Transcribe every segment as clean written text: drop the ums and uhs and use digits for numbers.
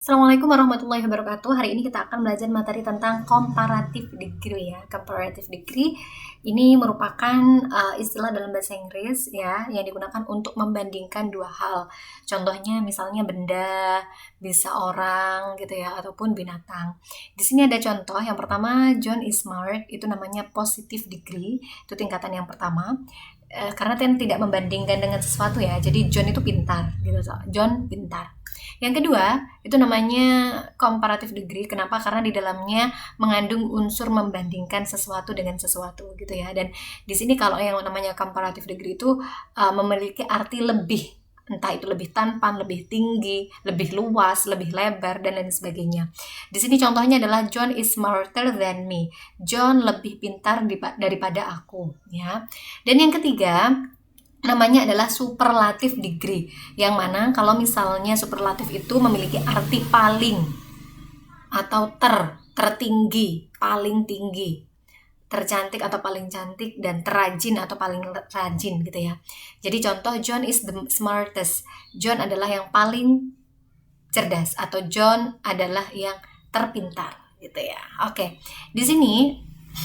Assalamualaikum warahmatullahi wabarakatuh. Hari ini kita akan belajar materi tentang comparative degree ya. Comparative degree ini merupakan istilah dalam bahasa Inggris ya yang digunakan untuk membandingkan dua hal. Contohnya misalnya benda, bisa orang gitu ya ataupun binatang. Di sini ada contoh. Yang pertama, John is smart, itu namanya positive degree, itu tingkatan yang pertama. Karena tidak membandingkan dengan sesuatu ya. Jadi John itu pintar gitu. John pintar. Yang kedua, itu namanya comparative degree. Kenapa? Karena di dalamnya mengandung unsur membandingkan sesuatu dengan sesuatu gitu ya. Dan di sini kalau yang namanya comparative degree itu memiliki arti lebih, entah itu lebih tampan, lebih tinggi, lebih luas, lebih lebar dan lain sebagainya. Di sini contohnya adalah John is smarter than me. John lebih pintar daripada aku ya. Dan yang ketiga, namanya adalah superlative degree, yang mana kalau misalnya superlatif itu memiliki arti paling atau tertinggi, paling tinggi, tercantik atau paling cantik, dan terrajin atau paling rajin gitu ya. Jadi contoh, John is the smartest. John adalah yang paling cerdas atau John adalah yang terpintar gitu ya. Oke. Di sini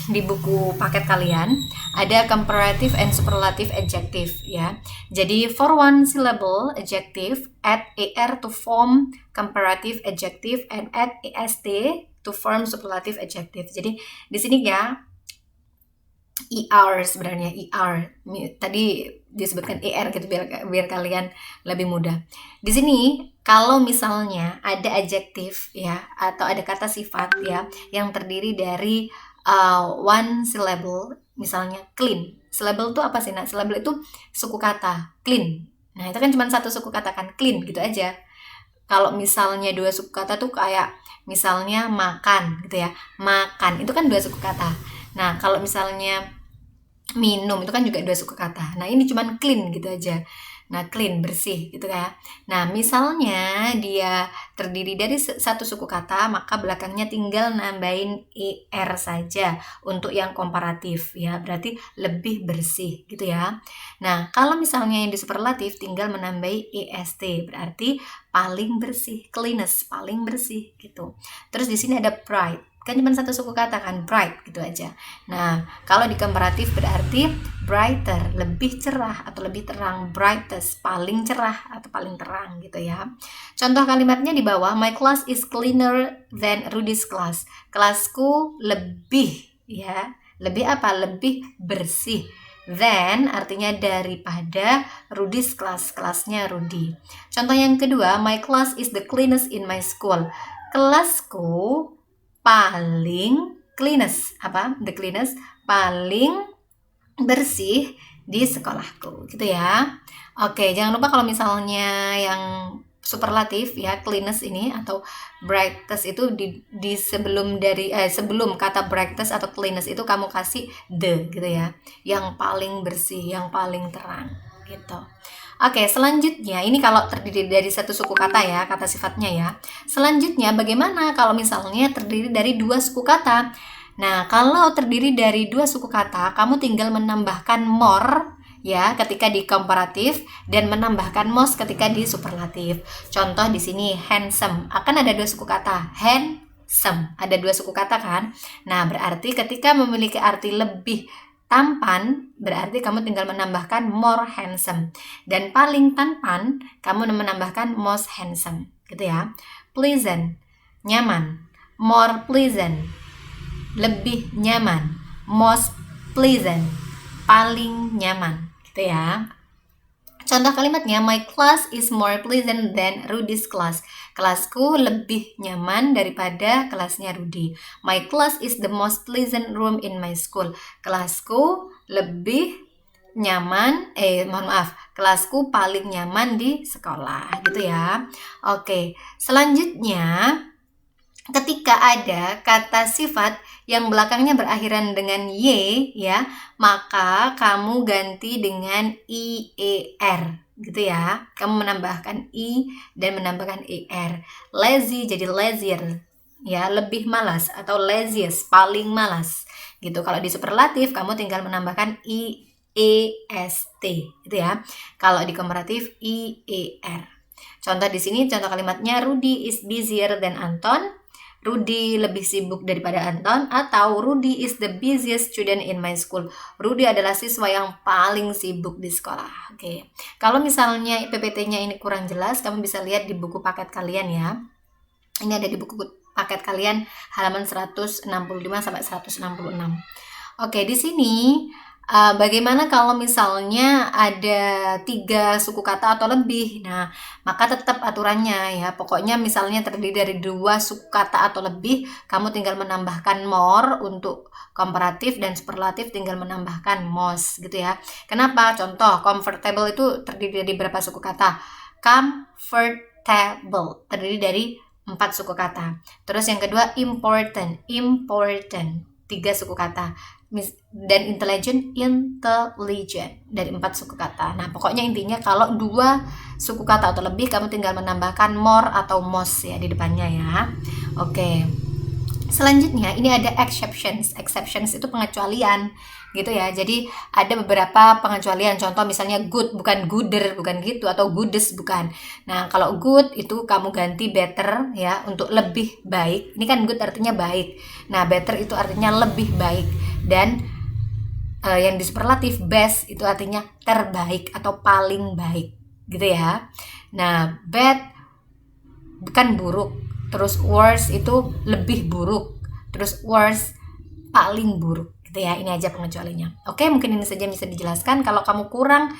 di buku paket kalian ada comparative and superlative adjective ya. Jadi for one syllable adjective add er to form comparative adjective and add est to form superlative adjective. Jadi di sini ya sebenarnya tadi disebutkan gitu biar kalian lebih mudah. Di sini kalau misalnya ada adjektif ya atau ada kata sifat ya yang terdiri dari one syllable, misalnya clean. Syllable itu apa sih? Nah, syllable itu suku kata, clean. Nah, itu kan cuma satu suku kata kan, clean gitu aja. Kalau misalnya dua suku kata tuh kayak misalnya makan gitu ya. Makan itu kan dua suku kata. Nah, kalau misalnya minum itu kan juga dua suku kata. Nah, ini cuman clean gitu aja. Nah, clean, bersih gitu ya. Nah, misalnya dia terdiri dari satu suku kata, maka belakangnya tinggal nambahin er saja untuk yang komparatif ya. Berarti lebih bersih gitu ya. Nah, kalau misalnya yang di superlatif tinggal menambahi est, berarti paling bersih, cleanest, paling bersih gitu. Terus di sini ada bright. Kan cuma satu suku kata kan, bright gitu aja. Nah, kalau di komparatif berarti brighter, lebih cerah atau lebih terang, brightest, paling cerah atau paling terang gitu ya. Contoh kalimatnya di bawah, my class is cleaner than Rudy's class. Kelasku lebih ya, lebih apa? Lebih bersih. Then artinya daripada Rudy's class, kelasnya Rudy. Contoh yang kedua, my class is the cleanest in my school. Kelasku paling cleanest, apa? The cleanest, paling bersih di sekolahku gitu ya. Oke, jangan lupa kalau misalnya yang superlatif ya, cleanest ini atau brightest itu di sebelum kata brightest atau cleanest itu kamu kasih the gitu ya. Yang paling bersih, yang paling terang gitu. Oke, selanjutnya ini kalau terdiri dari satu suku kata ya, kata sifatnya ya. Selanjutnya bagaimana kalau misalnya terdiri dari dua suku kata? Nah, kalau terdiri dari dua suku kata, kamu tinggal menambahkan more ya ketika di komparatif dan menambahkan most ketika di superlatif. Contoh di sini handsome, akan ada dua suku kata, handsome, ada dua suku kata kan? Nah, berarti ketika memiliki arti lebih tampan, berarti kamu tinggal menambahkan more handsome. Dan paling tampan, kamu menambahkan most handsome, gitu ya. Pleasant, nyaman. More pleasant, lebih nyaman. Most pleasant, paling nyaman, gitu ya. Contoh kalimatnya, my class is more pleasant than Rudy's class. Kelasku lebih nyaman daripada kelasnya Rudy. My class is the most pleasant room in my school. Kelasku lebih nyaman, kelasku paling nyaman di sekolah, gitu ya. Oke, selanjutnya ketika ada kata sifat yang belakangnya berakhiran dengan y ya, maka kamu ganti dengan ier gitu ya. Kamu menambahkan i dan menambahkan er. Lazy jadi lazier ya, lebih malas atau laziest, paling malas gitu. Kalau di superlatif kamu tinggal menambahkan iest gitu ya. Kalau di komparatif ier. Contoh di sini, contoh kalimatnya, Rudy is busier than Anton. Rudy lebih sibuk daripada Anton, atau Rudy is the busiest student in my school. Rudy adalah siswa yang paling sibuk di sekolah. Oke. Kalau misalnya PPT-nya ini kurang jelas, kamu bisa lihat di buku paket kalian ya. Ini ada di buku paket kalian halaman 165 sampai 166. Oke, di sini bagaimana kalau misalnya ada 3 suku kata atau lebih? Nah, maka tetap aturannya ya. Pokoknya misalnya terdiri dari 2 suku kata atau lebih, kamu tinggal menambahkan more untuk komparatif, dan superlatif tinggal menambahkan most gitu ya. Kenapa? Contoh, comfortable itu terdiri dari berapa suku kata? Comfortable terdiri dari 4 suku kata. Terus yang kedua, important 3 suku kata. Dan intelligent dari 4 suku kata. Nah, pokoknya intinya kalau 2 suku kata atau lebih, kamu tinggal menambahkan more atau most ya di depannya ya. Oke. Selanjutnya ini ada exceptions. Exceptions itu pengecualian gitu ya. Jadi ada beberapa pengecualian. Contoh misalnya good, bukan gooder, bukan gitu, atau goodest, bukan. Nah, kalau good itu kamu ganti better ya, untuk lebih baik. Ini kan good artinya baik. Nah, better itu artinya lebih baik. Dan yang di superlatif best itu artinya terbaik atau paling baik gitu ya. Nah, bad bukan buruk. Terus worse itu lebih buruk. Terus worse paling buruk gitu ya. Ini aja pengecualiannya. Oke, mungkin ini saja yang bisa dijelaskan. Kalau kamu kurang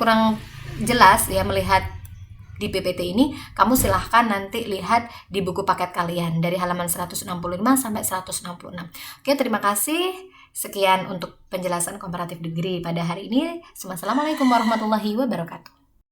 kurang jelas ya melihat di PPT ini, kamu silahkan nanti lihat di buku paket kalian dari halaman 165 sampai 166. Oke, terima kasih. Sekian untuk penjelasan komparatif degree pada hari ini. Assalamualaikum warahmatullahi wabarakatuh.